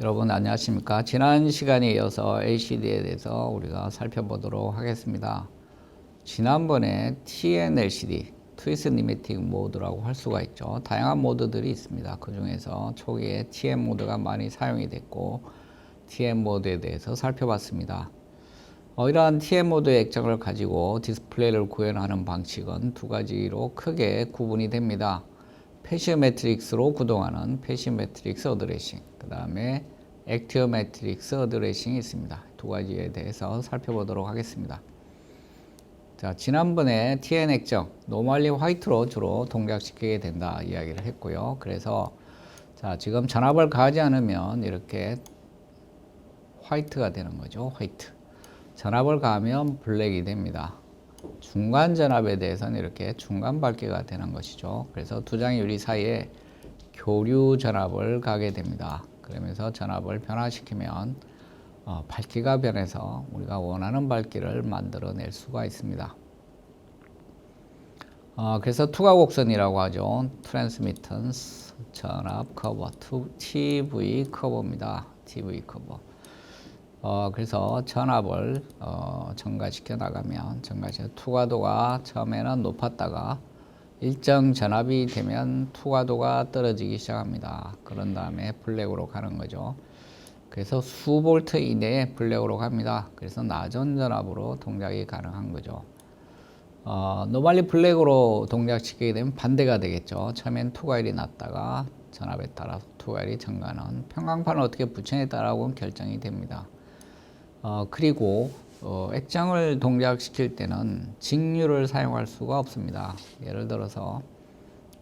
여러분 안녕하십니까? 지난 시간에 이어서 LCD에 대해서 우리가 살펴보도록 하겠습니다. 지난번에 TN-LCD, 트위스 니메틱 모드라고 할 수가 있죠. 다양한 모드들이 있습니다. 그 중에서 초기에 TN 모드가 많이 사용이 됐고 TN 모드에 대해서 살펴봤습니다. 이러한 TN 모드의 액정을 가지고 디스플레이를 구현하는 방식은 두 가지로 크게 구분이 됩니다. 패시브 매트릭스로 구동하는 패시브 매트릭스 어드레싱, 그 다음에 액티브 매트릭스 어드레싱이 있습니다. 두 가지에 대해서 살펴보도록 하겠습니다. 자, 지난번에 TN 액정, 노멀리 화이트로 주로 동작시키게 된다 이야기를 했고요. 그래서 자, 지금 전압을 가하지 않으면 이렇게 화이트가 되는 거죠. 화이트. 전압을 가하면 블랙이 됩니다. 중간 전압에 대해서는 이렇게 중간 밝기가 되는 것이죠. 그래서 두 장의 유리 사이에 교류 전압을 가게 됩니다. 그러면서 전압을 변화시키면 밝기가 변해서 우리가 원하는 밝기를 만들어낼 수가 있습니다. 그래서 투과 곡선이라고 하죠. 트랜스미턴스 전압 커버, TV 커버입니다. TV 커버. 그래서 전압을 증가시켜 나가면 투과도가 처음에는 높았다가 일정 전압이 되면 투과도가 떨어지기 시작합니다. 그런 다음에 블랙으로 가는 거죠. 그래서 수볼트 이내에 블랙으로 갑니다. 그래서 낮은 전압으로 동작이 가능한 거죠. 노멀리 블랙으로 동작시키게 되면 반대가 되겠죠. 처음엔 투과율이 낮다가 전압에 따라서 투과율이 증가하는 평강판을 어떻게 붙여에 따라서 결정이 됩니다. 그리고 액정을 동작시킬 때는 직류를 사용할 수가 없습니다. 예를 들어서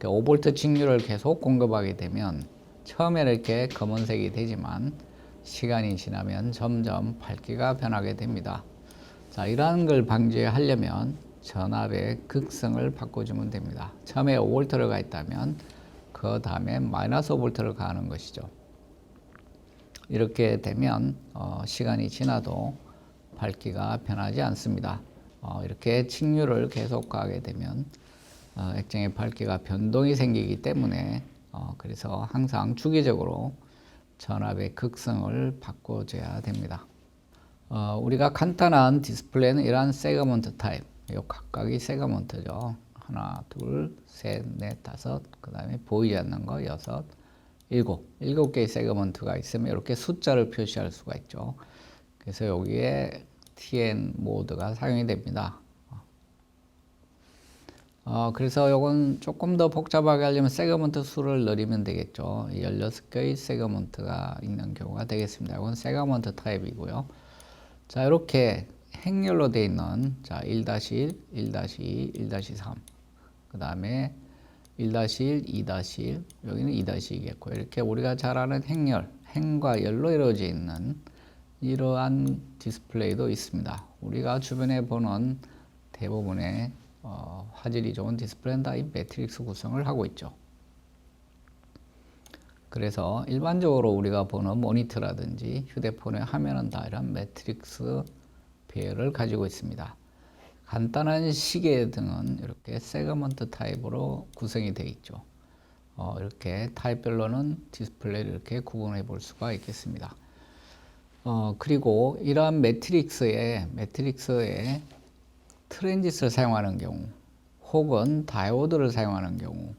5V 직류를 계속 공급하게 되면 처음에 이렇게 검은색이 되지만 시간이 지나면 점점 밝기가 변하게 됩니다. 자, 이러한 걸 방지하려면 전압의 극성을 바꿔주면 됩니다. 처음에 5V를 가했다면 그 다음에 마이너스 5V를 가하는 것이죠. 이렇게 되면 시간이 지나도 밝기가 변하지 않습니다. 이렇게 직류를 계속 가하게 되면 액정의 밝기가 변동이 생기기 때문에 그래서 항상 주기적으로 전압의 극성을 바꿔줘야 됩니다. 우리가 간단한 디스플레이는 이러한 세그먼트 타입, 이 각각이 세그먼트죠. 하나, 둘, 셋, 넷, 다섯, 그 다음에 보이지 않는 거 여섯, 일곱 개의 세그먼트가 있으면 이렇게 숫자를 표시할 수가 있죠. 그래서 여기에 TN 모드가 사용이 됩니다. 그래서 이건 조금 더 복잡하게 하려면 세그먼트 수를 늘리면 되겠죠. 16개의 세그먼트가 있는 경우가 되겠습니다. 이건 세그먼트 타입이고요. 자, 이렇게 행렬로 되어 있는 자, 1-1, 1-2, 1-3, 그 다음에 1-1, 2-1, 여기는 2-2겠고, 이렇게 우리가 잘 아는 행렬, 행과 열로 이루어져 있는 이러한 디스플레이도 있습니다. 우리가 주변에 보는 대부분의 화질이 좋은 디스플레이는 다 이 매트릭스 구성을 하고 있죠. 그래서 일반적으로 우리가 보는 모니터라든지 휴대폰의 화면은 다 이런 매트릭스 배열을 가지고 있습니다. 간단한 시계 등은 이렇게 세그먼트 타입으로 구성이 되어 있죠. 이렇게 타입별로는 디스플레이를 이렇게 구분해 볼 수가 있겠습니다. 그리고 이러한 매트릭스에 트랜짓을 사용하는 경우 혹은 다이오드를 사용하는 경우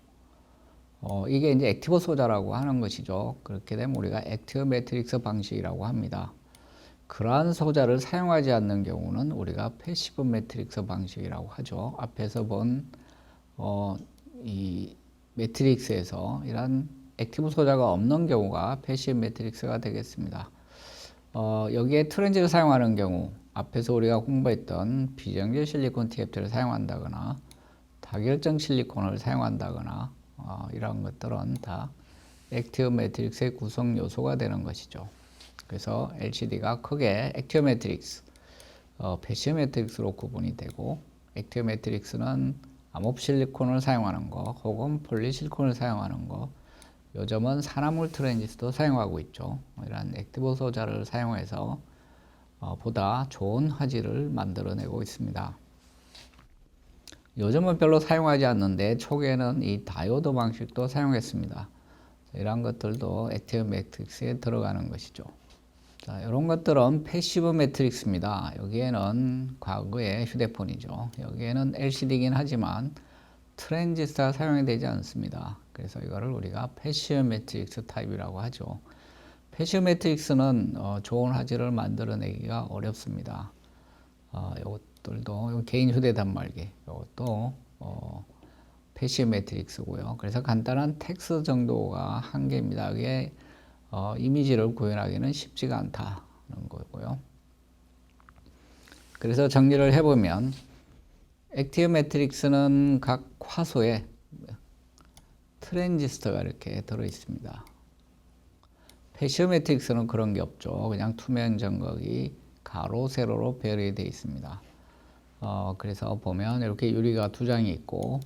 이게 이제 액티브 소자라고 하는 것이죠. 그렇게 되면 우리가 액티브 매트릭스 방식이라고 합니다. 그러한 소자를 사용하지 않는 경우는 우리가 패시브 매트릭스 방식이라고 하죠. 앞에서 본 이 매트릭스에서 이런 액티브 소자가 없는 경우가 패시브 매트릭스가 되겠습니다. 여기에 트랜짓을 사용하는 경우 앞에서 우리가 공부했던 비정제 실리콘 TFT를 사용한다거나 다결정 실리콘을 사용한다거나 이런 것들은 다 액티브 매트릭스의 구성 요소가 되는 것이죠. 그래서 LCD가 크게 액티브 매트릭스, 패시브 매트릭스로 구분이 되고, 액티브 매트릭스는 암호흡 실리콘을 사용하는 거 혹은 폴리실리콘을 사용하는 거, 요즘은 산화물 트랜지스도 사용하고 있죠. 이런 액티브 소자를 사용해서 보다 좋은 화질을 만들어내고 있습니다. 요즘은 별로 사용하지 않는데 초기에는 이 다이오드 방식도 사용했습니다. 이런 것들도 액티브 매트릭스에 들어가는 것이죠. 자, 이런 것들은 패시브 매트릭스입니다. 여기에는 과거의 휴대폰이죠. 여기에는 LCD이긴 하지만 트랜지스터가 사용이 되지 않습니다. 그래서 이거를 우리가 패시브 매트릭스 타입이라고 하죠. 패시브 매트릭스는 좋은 화질을 만들어내기가 어렵습니다. 이것들도 개인 휴대 단말기, 이것도 패시브 매트릭스고요. 그래서 간단한 텍스트 정도가 한계입니다. 이게 이미지를 구현하기는 쉽지가 않다는 거고요. 그래서 정리를 해보면 액티브 매트릭스는 각 화소에 트랜지스터가 이렇게 들어 있습니다. 패시브 매트릭스는 그런 게 없죠. 그냥 투명 전극이 가로 세로로 배열이 되어 있습니다. 그래서 보면 이렇게 유리가 두 장이 있고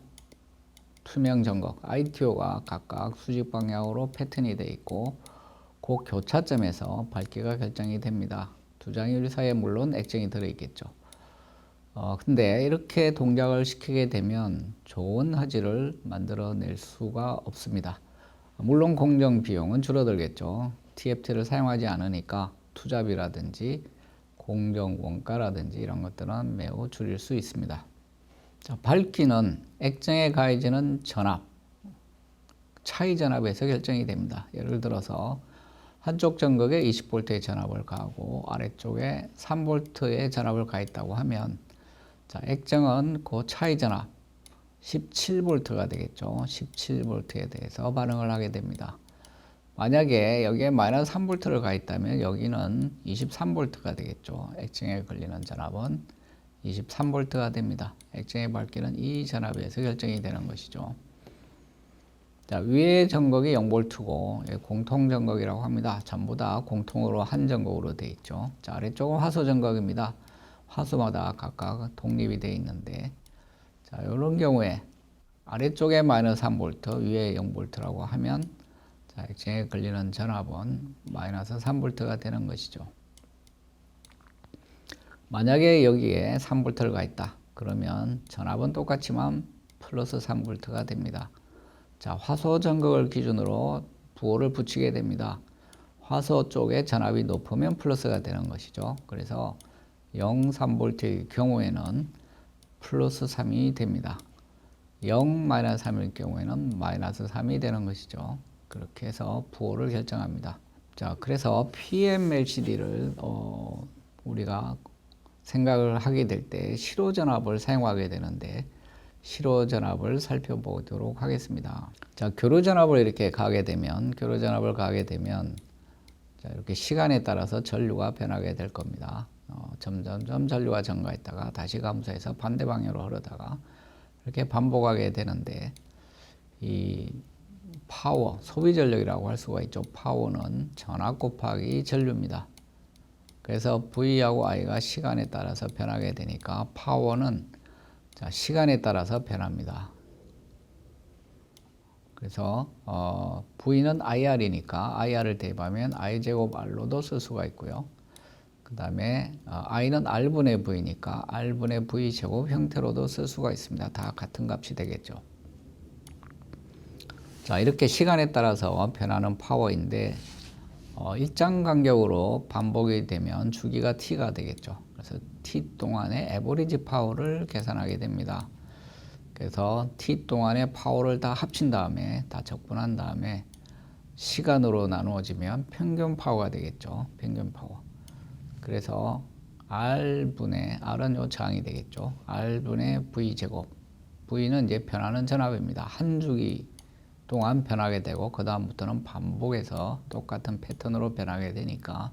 투명 전극 ITO가 각각 수직 방향으로 패턴이 되어 있고 그 교차점에서 밝기가 결정이 됩니다. 두 장의 유리 사이에 물론 액정이 들어있겠죠. 근데 이렇게 동작을 시키게 되면 좋은 화질을 만들어낼 수가 없습니다. 물론 공정 비용은 줄어들겠죠. TFT를 사용하지 않으니까 투잡이라든지 공정 원가라든지 이런 것들은 매우 줄일 수 있습니다. 자, 밝기는 액정에 가해지는 전압, 차이 전압에서 결정이 됩니다. 예를 들어서 한쪽 전극에 20V의 전압을 가하고 아래쪽에 3V의 전압을 가했다고 하면 자, 액정은 그 차이 전압 17V가 되겠죠. 17V에 대해서 반응을 하게 됩니다. 만약에 여기에 마이너스 3V를 가했다면 여기는 23V가 되겠죠. 액정에 걸리는 전압은 23V가 됩니다. 액정의 밝기는 이 전압에서 결정이 되는 것이죠. 자, 위의 전극이 0V고 공통 전극이라고 합니다. 전부 다 공통으로 한 전극으로 되어 있죠. 자, 아래쪽은 화소 전극입니다. 화소마다 각각 독립이 되어 있는데 자, 이런 경우에 아래쪽에 마이너스 3V, 위에 0V라고 하면 자, 액정에 걸리는 전압은 마이너스 3V가 되는 것이죠. 만약에 여기에 3V를 가했다. 그러면 전압은 똑같지만 플러스 3V가 됩니다. 자, 화소 전극을 기준으로 부호를 붙이게 됩니다. 화소 쪽에 전압이 높으면 플러스가 되는 것이죠. 그래서 0, 3V의 경우에는 플러스 3이 됩니다. 0, 마이너스 3일 경우에는 마이너스 3이 되는 것이죠. 그렇게 해서 부호를 결정합니다. 자, 그래서 PMLCD를 우리가 생각을 하게 될 때 실호전압을 사용하게 되는데 실호전압을 살펴보도록 하겠습니다. 자, 교류전압을 이렇게 가게 되면 자, 이렇게 시간에 따라서 전류가 변하게 될 겁니다. 점점점 전류가 증가했다가 다시 감소해서 반대 방향으로 흐르다가 이렇게 반복하게 되는데 이 파워, 소비 전력이라고 할 수가 있죠. 파워는 전압 곱하기 전류입니다. 그래서 V하고 I가 시간에 따라서 변하게 되니까 파워는 자, 시간에 따라서 변합니다. 그래서 V는 IR이니까 IR을 대입하면 I제곱 R로도 쓸 수가 있고요. 그 다음에 I는 R분의 V니까 R분의 V제곱 형태로도 쓸 수가 있습니다. 다 같은 값이 되겠죠. 자, 이렇게 시간에 따라서 변하는 파워인데 일정 간격으로 반복이 되면 주기가 T가 되겠죠. 그래서 T 동안의 에버리지 파워를 계산하게 됩니다. 그래서 T 동안의 파워를 다 합친 다음에 다 적분한 다음에 시간으로 나누어지면 평균 파워가 되겠죠. 평균 파워. 그래서 R분의 R은 요 저항이 되겠죠. R분의 V제곱. V는 이제 변하는 전압입니다. 한 주기 동안 변하게 되고 그 다음부터는 반복해서 똑같은 패턴으로 변하게 되니까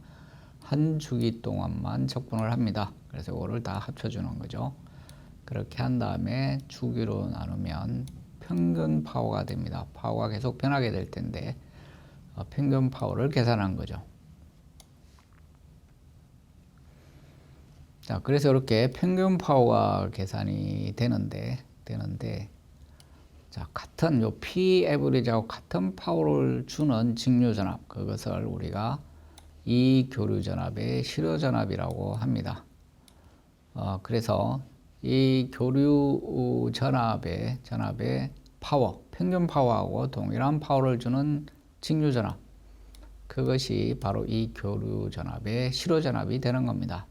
한 주기 동안만 적분을 합니다. 그래서 이거를 다 합쳐주는 거죠. 그렇게 한 다음에 주기로 나누면 평균 파워가 됩니다. 파워가 계속 변하게 될 텐데 평균 파워를 계산한 거죠. 자, 그래서 이렇게 평균 파워가 계산이 되는데 자, 같은 요 P 에버리지하고 같은 파워를 주는 직류 전압, 그것을 우리가 이 교류 전압의 실효 전압이라고 합니다. 그래서 이 교류 전압의 파워, 평균 파워하고 동일한 파워를 주는 직류 전압. 그것이 바로 이 교류 전압의 실호 전압이 되는 겁니다.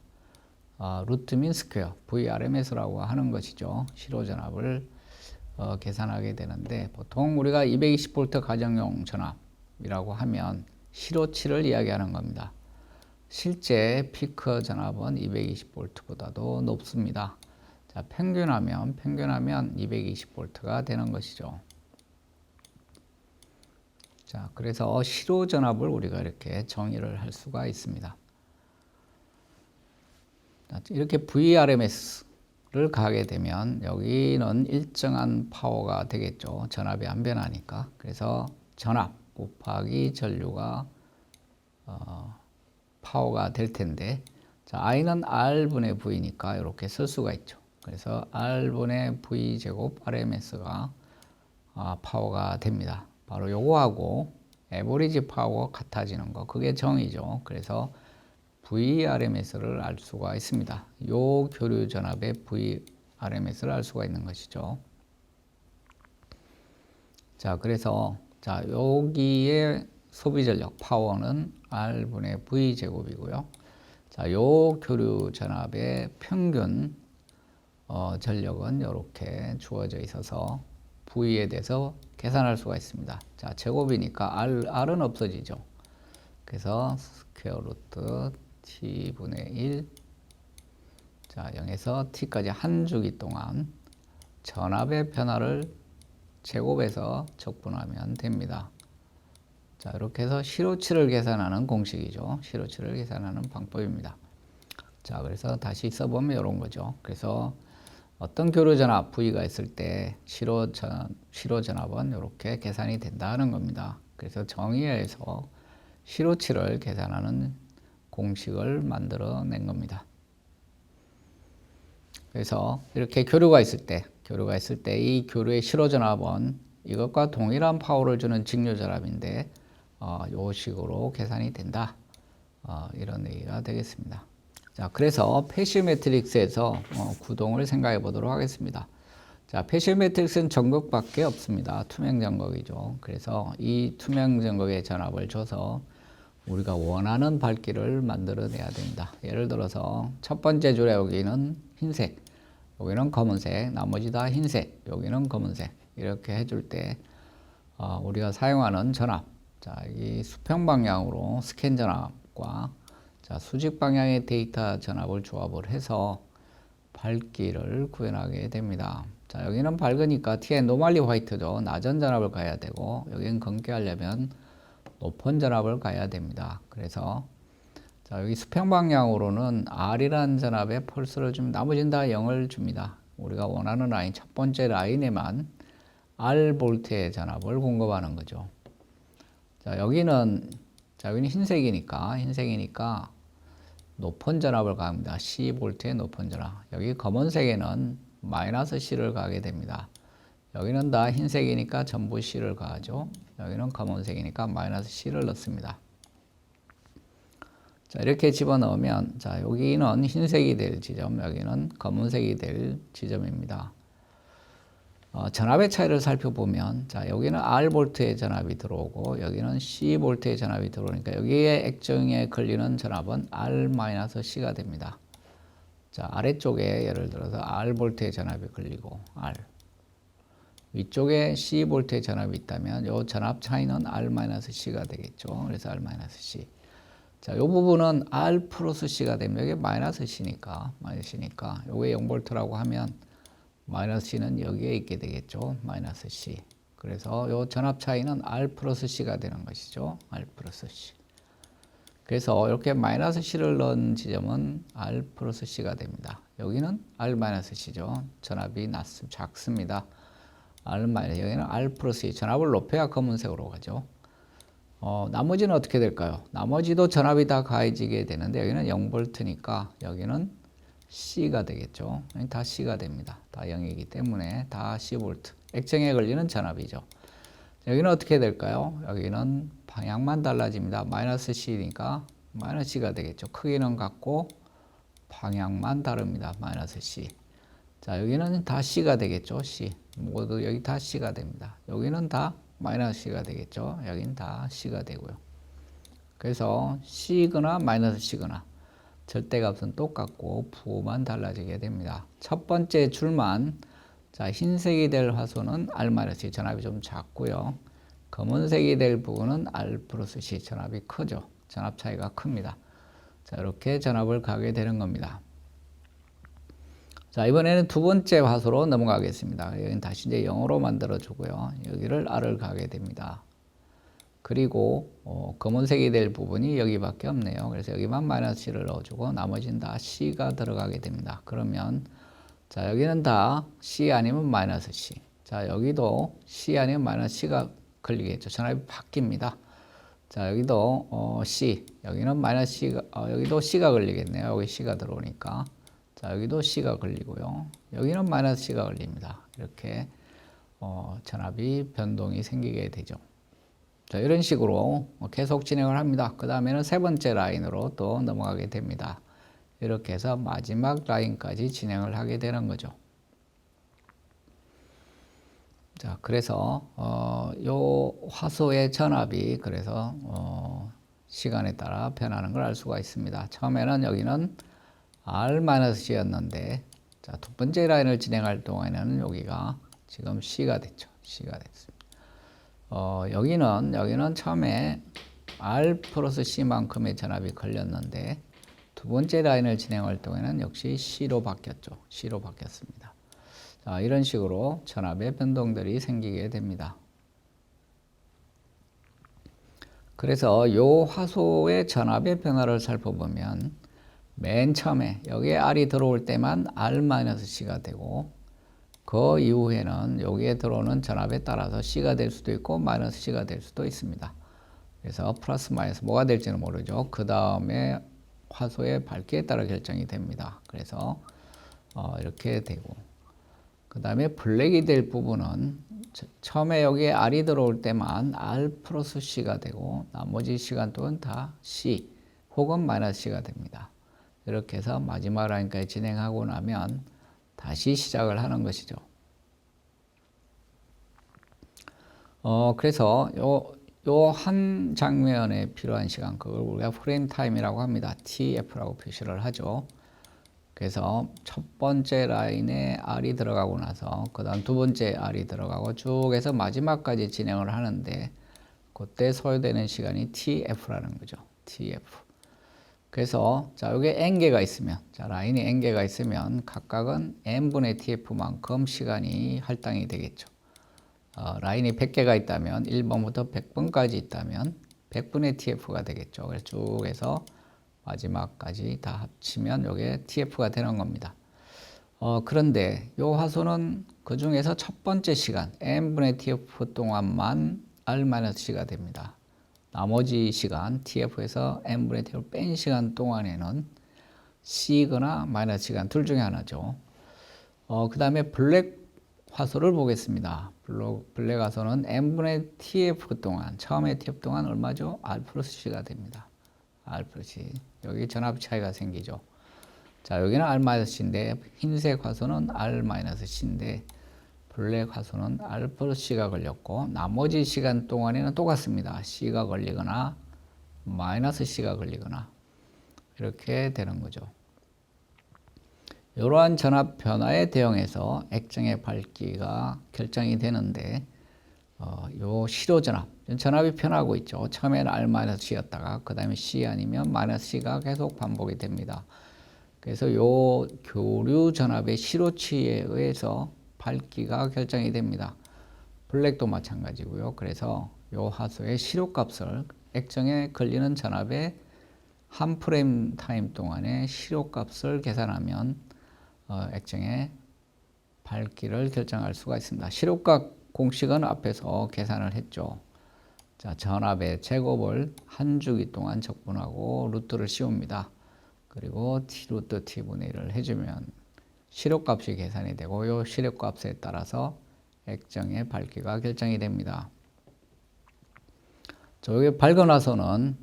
루트 민 스퀘어, VRMS라고 하는 것이죠. 실호 전압을 계산하게 되는데, 보통 우리가 220V 가정용 전압이라고 하면 실호치를 이야기하는 겁니다. 실제 피크 전압은 220V보다도 높습니다. 자, 평균하면 220V가 되는 것이죠. 자, 그래서 실호 전압을 우리가 이렇게 정의를 할 수가 있습니다. 이렇게 VRMS를 가게 되면 여기는 일정한 파워가 되겠죠. 전압이 안 변하니까. 그래서 전압 곱하기 전류가 파워가 될 텐데, 자, I는 R분의 V니까 이렇게 쓸 수가 있죠. 그래서 R분의 V 제곱 RMS가 파워가 됩니다. 바로 요거하고 에버리지 파워가 같아지는 거, 그게 정의죠. 그래서 VRMS를 알 수가 있습니다. 요 교류 전압의 VRMS를 알 수가 있는 것이죠. 자, 그래서 자, 여기에 소비 전력 파워는 R분의 V 제곱이고요. 자, 요 교류 전압의 평균 전력은 이렇게 주어져 있어서 V에 대해서 계산할 수가 있습니다. 자, 제곱이니까 R은 없어지죠. 그래서 스퀘어 루트 T분의 1, 자, 0에서 T까지 한 주기 동안 전압의 변화를 제곱해서 적분하면 됩니다. 자, 이렇게 해서 실호치를 계산하는 공식이죠. 실호치를 계산하는 방법입니다. 자, 그래서 다시 써보면 이런 거죠. 그래서 어떤 교류 전압 V가 있을 때 실호 전압은 이렇게 계산이 된다는 겁니다. 그래서 정의에서 실호치를 계산하는 공식을 만들어낸 겁니다. 그래서 이렇게 교류가 있을 때 이 교류의 실호 전압은 이것과 동일한 파워를 주는 직류 전압인데 요 식으로 계산이 된다. 이런 얘기가 되겠습니다. 자, 그래서 패시브 매트릭스에서 구동을 생각해 보도록 하겠습니다. 자, 패시브 매트릭스는 전극밖에 없습니다. 투명 전극이죠. 그래서 이 투명 전극의 전압을 줘서 우리가 원하는 밝기를 만들어내야 됩니다. 예를 들어서 첫 번째 줄에 여기는 흰색, 여기는 검은색, 나머지 다 흰색, 여기는 검은색, 이렇게 해줄 때 우리가 사용하는 전압, 자, 이 수평 방향으로 스캔 전압과 자, 수직 방향의 데이터 전압을 조합을 해서 밝기를 구현하게 됩니다. 자, 여기는 밝으니까 T의 노멀리 화이트죠. 낮은 전압을 가야 되고, 여기는 검게 하려면 높은 전압을 가야 됩니다. 그래서 자, 여기 수평 방향으로는 R이라는 전압에 펄스를 주면 나머지는 다 0을 줍니다. 우리가 원하는 라인, 첫 번째 라인에만 R 볼트의 전압을 공급하는 거죠. 자, 여기는 흰색이니까 높은 전압을 가합니다. C 볼트의 높은 전압. 여기 검은색에는 마이너스 C를 가게 됩니다. 여기는 다 흰색이니까 전부 C를 가하죠. 여기는 검은색이니까 마이너스 C를 넣습니다. 자, 이렇게 집어넣으면, 자, 여기는 흰색이 될 지점, 여기는 검은색이 될 지점입니다. 전압의 차이를 살펴보면, 자, 여기는 R 볼트의 전압이 들어오고, 여기는 C 볼트의 전압이 들어오니까, 여기에 액정에 걸리는 전압은 R-C가 됩니다. 자, 아래쪽에 예를 들어서 R 볼트의 전압이 걸리고, R. 위쪽에 C 볼트의 전압이 있다면 이 전압 차이는 R-C가 되겠죠. 그래서 R-C. 자, 이 부분은 R 플러스 C가 되면 여기 마이너스 C니까 요게 0볼트라고 하면 마이너스 C는 여기에 있게 되겠죠. 마이너스 C. 그래서 이 전압 차이는 R 플러스 C가 되는 것이죠. R 플러스 C. 그래서 이렇게 마이너스 C를 넣은 지점은 R 플러스 C가 됩니다. 여기는 R 마이너스 C죠. 전압이 작습니다. 여기는 R 플러스 C, 전압을 높여야 검은색으로 가죠. 나머지는 어떻게 될까요? 나머지도 전압이 다 가해지게 되는데 여기는 0볼트니까 여기는 C가 되겠죠. 다 C가 됩니다. 다 0이기 때문에 다 C볼트. 액정에 걸리는 전압이죠. 여기는 어떻게 될까요? 여기는 방향만 달라집니다. 마이너스 C니까 마이너스 C가 되겠죠. 크기는 같고 방향만 다릅니다. 마이너스 C. 자, 여기는 다 C가 되겠죠. C. 모두 여기 다 C가 됩니다. 여기는 다 마이너스 C가 되겠죠. 여긴 다 C가 되고요. 그래서 C거나 마이너스 C거나 절대값은 똑같고 부호만 달라지게 됩니다. 첫 번째 줄만 자 흰색이 될 화소는 R-C 전압이 좀 작고요. 검은색이 될 부분은 R 플러스 C 전압이 크죠. 전압 차이가 큽니다. 자 이렇게 전압을 가게 되는 겁니다. 자 이번에는 두 번째 화소로 넘어가겠습니다. 여기는 다시 이제 0으로 만들어 주고요. 여기를 R을 가게 됩니다. 그리고 검은색이 될 부분이 여기밖에 없네요. 그래서 여기만 마이너스 C를 넣어주고 나머지는 다 C가 들어가게 됩니다. 그러면 자 여기는 다 C 아니면 마이너스 C. 자 여기도 C 아니면 마이너스 C가 걸리겠죠. 전압이 바뀝니다. 자 여기도 C, 여기는 마이너스 C가 여기도 C가 걸리겠네요. 여기 C가 들어오니까. 자 여기도 C가 걸리고요. 여기는 마이너스 C가 걸립니다. 이렇게 전압이 변동이 생기게 되죠. 자 이런 식으로 계속 진행을 합니다. 그 다음에는 세 번째 라인으로 또 넘어가게 됩니다. 이렇게 해서 마지막 라인까지 진행을 하게 되는 거죠. 자 그래서 요 화소의 전압이 그래서 시간에 따라 변하는 걸 알 수가 있습니다. 처음에는 여기는 R-C였는데 자 두 번째 라인을 진행할 동안에는 여기가 지금 C가 됐죠. C가 됐습니다. 여기는 처음에 R 플러스 C만큼의 전압이 걸렸는데 두 번째 라인을 진행할 동안에는 역시 C로 바뀌었죠. C로 바뀌었습니다. 자, 이런 식으로 전압의 변동들이 생기게 됩니다. 그래서 이 화소의 전압의 변화를 살펴보면 맨 처음에 여기에 R이 들어올 때만 R-C가 되고 그 이후에는 여기에 들어오는 전압에 따라서 C가 될 수도 있고 마이너스 C가 될 수도 있습니다. 그래서 플러스 마이너스 뭐가 될지는 모르죠. 그 다음에 화소의 밝기에 따라 결정이 됩니다. 그래서 이렇게 되고 그 다음에 블랙이 될 부분은 처음에 여기에 R이 들어올 때만 R 플러스 C가 되고 나머지 시간 동안 다 C 혹은 마이너스 C가 됩니다. 이렇게 해서 마지막 라인까지 진행하고 나면 다시 시작을 하는 것이죠. 그래서 요 한 장면에 필요한 시간, 그걸 우리가 프레임 타임이라고 합니다. TF라고 표시를 하죠. 그래서 첫 번째 라인에 R이 들어가고 나서 그 다음 두 번째 R이 들어가고 쭉 해서 마지막까지 진행을 하는데 그때 소요되는 시간이 TF라는 거죠. TF. 그래서 자 여기 n개가 있으면 자 라인이 n개가 있으면 각각은 n분의 tf만큼 시간이 할당이 되겠죠. 라인이 100개가 있다면 1번부터 100번까지 있다면 100분의 tf가 되겠죠. 그래서 쭉 해서 마지막까지 다 합치면 이게 tf가 되는 겁니다. 그런데 이 화소는 그 중에서 첫 번째 시간 n분의 tf 동안만 R-C가 됩니다. 나머지 시간 TF에서 n분의 t를 뺀 시간 동안에는 C거나 마이너스 시간 둘 중에 하나죠. 그 다음에 블랙 화소를 보겠습니다. 블랙 화소는 n분의 tf 동안 처음에 tf 동안 얼마죠? R 플러스 C가 됩니다. R 플러스 C. 여기 전압 차이가 생기죠. 자 여기는 R-C인데 흰색 화소는 R-C인데 블랙 화소는 R 플러스 C가 걸렸고 나머지 시간 동안에는 똑같습니다. C가 걸리거나 마이너스 C가 걸리거나 이렇게 되는 거죠. 이러한 전압 변화에 대응해서 액정의 밝기가 결정이 되는데 요 실효 전압, 전압이 변하고 있죠. 처음에는 R-C였다가 그 다음에 C 아니면 마이너스 C가 계속 반복이 됩니다. 그래서 요 교류 전압의 실효치에 의해서 밝기가 결정이 됩니다. 블랙도 마찬가지고요. 그래서 이 화소의 실효값을 액정에 걸리는 전압의 한 프레임 타임 동안의 실효값을 계산하면 액정의 밝기를 결정할 수가 있습니다. 실효값 공식은 앞에서 계산을 했죠. 자, 전압의 제곱을 한 주기 동안 적분하고 루트를 씌웁니다. 그리고 T 루트 T분의 1을 해주면 실효값이 계산이 되고 이 실효값에 따라서 액정의 밝기가 결정이 됩니다. 여기 밝은 화소는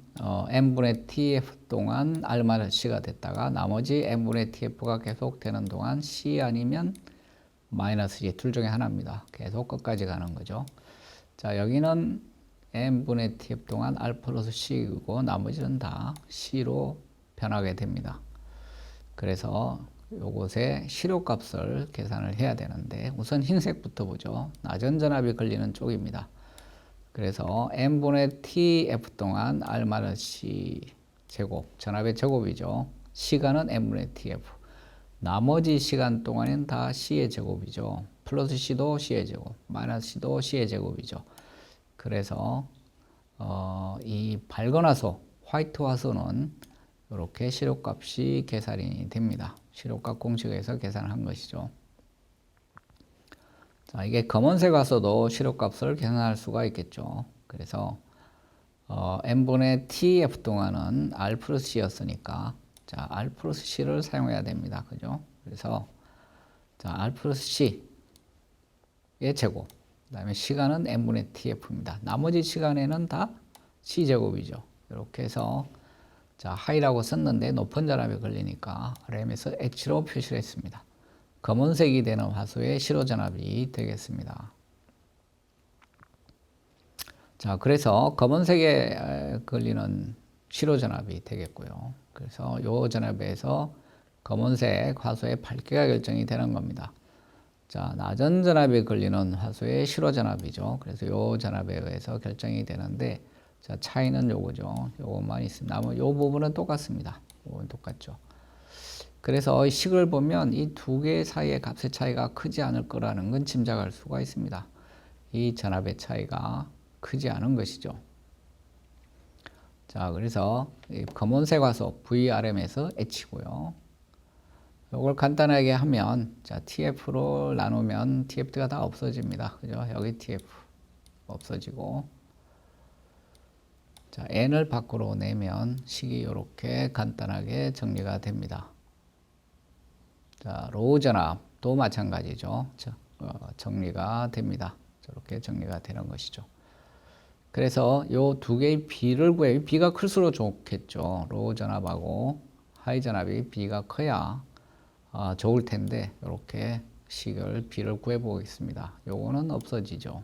n분의 tf 동안 R-C가 됐다가 나머지 n분의 tf가 계속 되는 동안 C 아니면 마이너스 C 둘 중에 하나입니다. 계속 끝까지 가는 거죠. 자, 여기는 n분의 tf 동안 r 플러스 c이고 나머지는 다 c로 변하게 됩니다. 그래서 요것의 실효값을 계산을 해야 되는데 우선 흰색부터 보죠. 낮은 전압이 걸리는 쪽입니다. 그래서 n분의 tf 동안 r 마이너스 c 제곱, 전압의 제곱이죠. 시간은 n분의 tf. 나머지 시간 동안은 다 c의 제곱이죠. 플러스 c도 c의 제곱, 마이너스 c도 c의 제곱이죠. 그래서 이 밝은 화소, 화이트 화소는 이렇게 실효값이 계산이 됩니다. 실효값 공식에서 계산한 것이죠. 자, 이게 검은색 화소도 실효값을 계산할 수가 있겠죠. 그래서 n분의 tf 동안은 r 플러스 c였으니까 자, r 플러스 c를 사용해야 됩니다. 그죠? 그래서 자, r 플러스 c의 제곱, 그 다음에 시간은 n분의 tf입니다. 나머지 시간에는 다 c제곱이죠. 이렇게 해서 자, 하이라고 썼는데 높은 전압에 걸리니까 RM에서 H로 표시를 했습니다. 검은색이 되는 화소의 실호전압이 되겠습니다. 자, 그래서 검은색에 걸리는 실호전압이 되겠고요. 그래서 이 전압에서 검은색 화소의 밝기가 결정이 되는 겁니다. 자, 낮은 전압에 걸리는 화소의 실호전압이죠. 그래서 이 전압에 의해서 결정이 되는데 자, 차이는 요거죠. 요것만 있습니다. 요 부분은 똑같습니다. 요건 똑같죠. 그래서 이 식을 보면 이 두 개 사이의 값의 차이가 크지 않을 거라는 건 짐작할 수가 있습니다. 이 전압의 차이가 크지 않은 것이죠. 자, 그래서 이 검은색 화소 VRM에서 H고요. 이걸 간단하게 하면 자, TF로 나누면 TF가 다 없어집니다. 그죠? 여기 TF 없어지고 자, n을 밖으로 내면 식이 이렇게 간단하게 정리가 됩니다. 자, 로우 전압도 마찬가지죠. 정리가 됩니다. 저렇게 정리가 되는 것이죠. 그래서 이 두 개의 B를 구해요. B가 클수록 좋겠죠. 로우 전압하고 하이 전압이 B가 커야 좋을 텐데 이렇게 식을 B를 구해 보겠습니다. 요거는 없어지죠.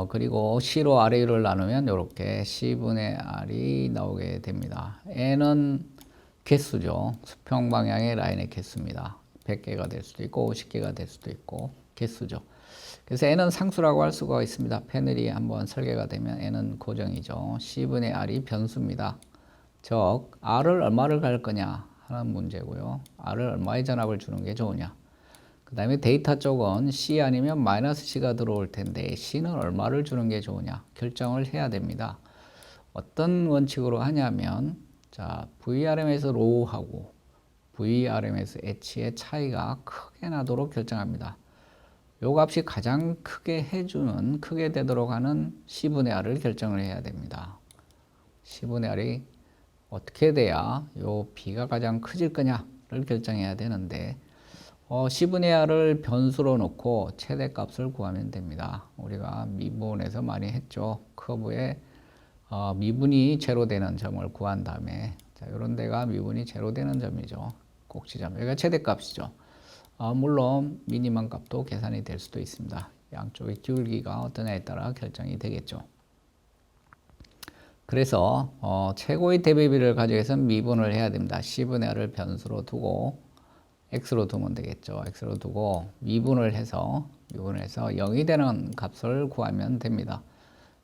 그리고 C로 R을 나누면 이렇게 C분의 R이 나오게 됩니다. N은 개수죠. 수평 방향의 라인의 개수입니다. 100개가 될 수도 있고 50개가 될 수도 있고 개수죠. 그래서 N은 상수라고 할 수가 있습니다. 패널이 한번 설계가 되면 N은 고정이죠. C분의 R이 변수입니다. 즉 R을 얼마를 갈 거냐 하는 문제고요. R을 얼마의 전압을 주는 게 좋으냐. 그 다음에 데이터 쪽은 C 아니면 마이너스 C가 들어올 텐데 C는 얼마를 주는 게 좋으냐 결정을 해야 됩니다. 어떤 원칙으로 하냐면 자, VRM에서 로우하고 VRM에서 H의 차이가 크게 나도록 결정합니다. 요 값이 가장 크게 해주는, 크게 되도록 하는 C분의 R을 결정을 해야 됩니다. C분의 R이 어떻게 돼야 요 B가 가장 커질 거냐를 결정해야 되는데 C분의 R을 변수로 놓고 최대값을 구하면 됩니다. 우리가 미분에서 많이 했죠. 커브에 미분이 제로 되는 점을 구한 다음에 자, 이런 데가 미분이 제로 되는 점이죠. 꼭지점. 여기가 최대값이죠. 물론 미니멈 값도 계산이 될 수도 있습니다. 양쪽의 기울기가 어떠냐에 따라 결정이 되겠죠. 그래서 최고의 대비비를 가져서 미분을 해야 됩니다. C분의 R을 변수로 두고 X로 두면 되겠죠. X로 두고 미분을 해서 0이 되는 값을 구하면 됩니다.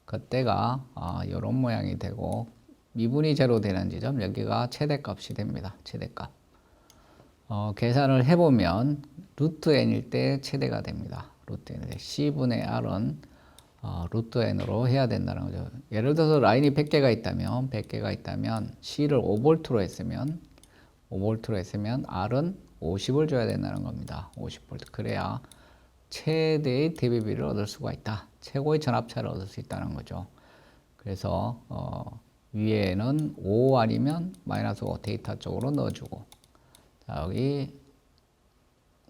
그때가 이런 모양이 되고 미분이 제로 되는 지점 여기가 최대값이 됩니다. 최대값. 계산을 해보면 루트 n일 때 최대가 됩니다. 루트 n일 때 C분의 R은 루트 n으로 해야 된다는 거죠. 예를 들어서 라인이 100개가 있다면 C를 5V로 했으면 R은 50을 줘야 된다는 겁니다. 50V. 그래야 최대의 대비비를 얻을 수가 있다. 최고의 전압차를 얻을 수 있다는 거죠. 그래서 위에는 5 아니면 마이너스 5 데이터 쪽으로 넣어주고 자, 여기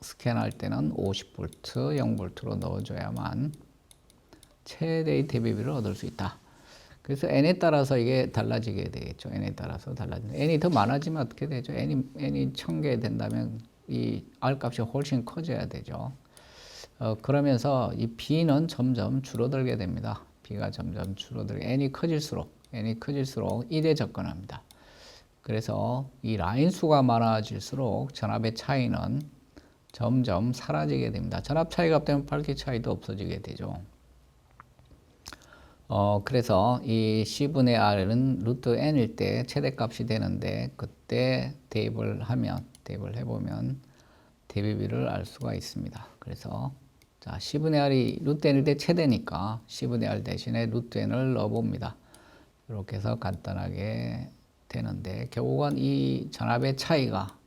스캔할 때는 50V, 0V로 넣어줘야만 최대의 대비비를 얻을 수 있다. 그래서 n에 따라서 이게 달라지게 되겠죠. n에 따라서 달라지는. n이 더 많아지면 어떻게 되죠? n이 1000개 된다면 이 R 값이 훨씬 커져야 되죠. 그러면서 이 B는 점점 줄어들게 됩니다. B가 점점 줄어들게, n이 커질수록 1에 접근합니다. 그래서 이 라인 수가 많아질수록 전압의 차이는 점점 사라지게 됩니다. 전압 차이가 없다면 밝기 차이도 없어지게 되죠. 그래서 이 C분의 R은 루트 n일 때 최대값이 되는데, 그때 대입을 해보면 대비비를 알 수가 있습니다. 그래서 자, C분의 R이 루트 n일 때 최대니까 C분의 R 대신에 루트 n을 넣어봅니다. 이렇게 해서 간단하게 되는데, 결국은 이 전압의 차이가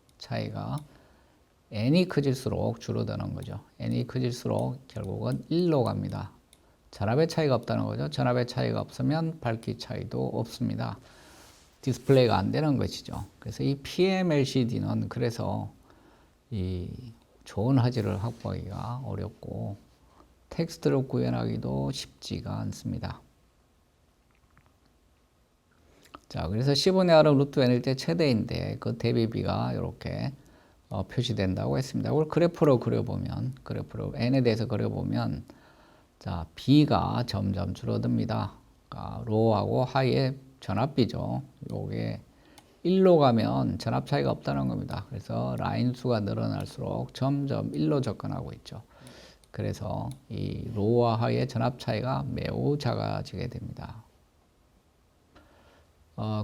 n이 커질수록 줄어드는 거죠. n이 커질수록 결국은 1로 갑니다. 전압의 차이가 없다는 거죠. 전압의 차이가 없으면 밝기 차이도 없습니다. 디스플레이가 안 되는 것이죠. 그래서 이 PMLCD는 그래서 이 좋은 화질을 확보하기가 어렵고 텍스트를 구현하기도 쉽지가 않습니다. 자, 그래서 C분의 R은 루트 n일 때 최대인데 그 대비비가 이렇게 표시된다고 했습니다. 이걸 그래프로 n에 대해서 그려보면, 자, B가 점점 줄어듭니다. 그러니까 로우하고 하이의 전압비죠. 요게 1로 가면 전압 차이가 없다는 겁니다. 그래서 라인 수가 늘어날수록 점점 1로 접근하고 있죠. 그래서 이 로우와 하이의 전압 차이가 매우 작아지게 됩니다.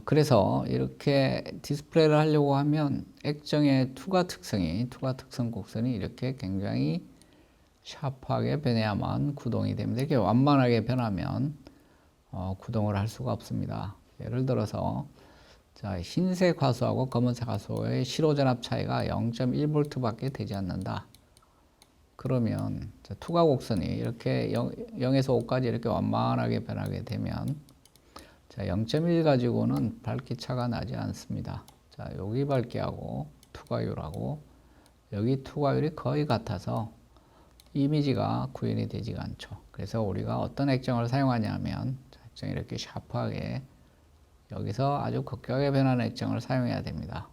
그래서 이렇게 디스플레이를 하려고 하면 액정의 투과 특성 곡선이 이렇게 굉장히 샤프하게 변해야만 구동이 됩니다. 이렇게 완만하게 변하면 구동을 할 수가 없습니다. 예를 들어서 자, 흰색 화소하고 검은색 화소의 실호전압 차이가 0.1V 밖에 되지 않는다. 그러면 자, 투과 곡선이 이렇게 0에서 5까지 이렇게 완만하게 변하게 되면, 자, 0.1 가지고는 밝기 차가 나지 않습니다. 자, 여기 밝기하고 투과율하고 여기 투과율이 거의 같아서 이미지가 구현이 되지가 않죠. 그래서 우리가 어떤 액정을 사용하냐면, 액정이 이렇게 샤프하게 여기서 아주 급격하게 변하는 액정을 사용해야 됩니다.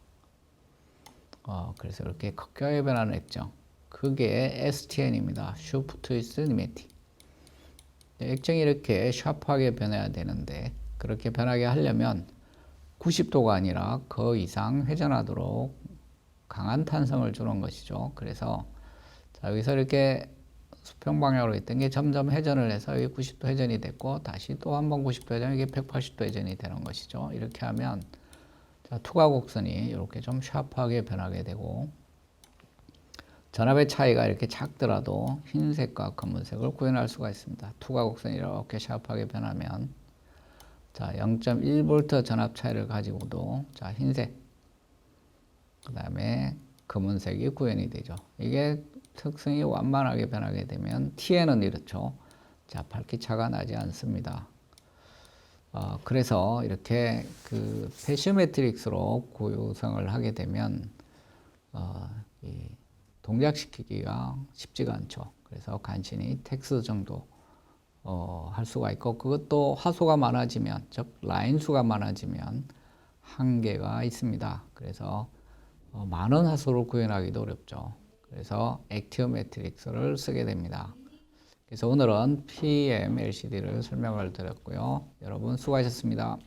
그래서 이렇게 급격하게 변하는 액정, 그게 STN입니다. 슈프 트위스트 니메틱. 액정이 이렇게 샤프하게 변해야 되는데, 그렇게 변하게 하려면 90도가 아니라 그 이상 회전하도록 강한 탄성을 주는 것이죠. 그래서 자, 여기서 이렇게 수평 방향으로 있던 게 점점 회전을 해서 여기 90도 회전이 됐고, 다시 또 한 번 90도 회전, 이게 180도 회전이 되는 것이죠. 이렇게 하면 자, 투과 곡선이 이렇게 좀 샤프하게 변하게 되고, 전압의 차이가 이렇게 작더라도 흰색과 검은색을 구현할 수가 있습니다. 투과 곡선이 이렇게 샤프하게 변하면, 자, 0.1V 전압 차이를 가지고도 자, 흰색, 그 다음에 검은색이 구현이 되죠. 이게 특성이 완만하게 변하게 되면 TN은 이렇죠. 자, 밝기 차가 나지 않습니다. 그래서 이렇게 그 패시 매트릭스로 구성을 하게 되면 이 동작시키기가 쉽지가 않죠. 그래서 간신히 텍스트 정도 할 수가 있고, 그것도 화소가 많아지면, 즉 라인 수가 많아지면 한계가 있습니다. 그래서 많은 화소를 구현하기도 어렵죠. 그래서 액티브 매트릭스를 쓰게 됩니다. 그래서 오늘은 PMLCD를 설명을 드렸고요. 여러분 수고하셨습니다.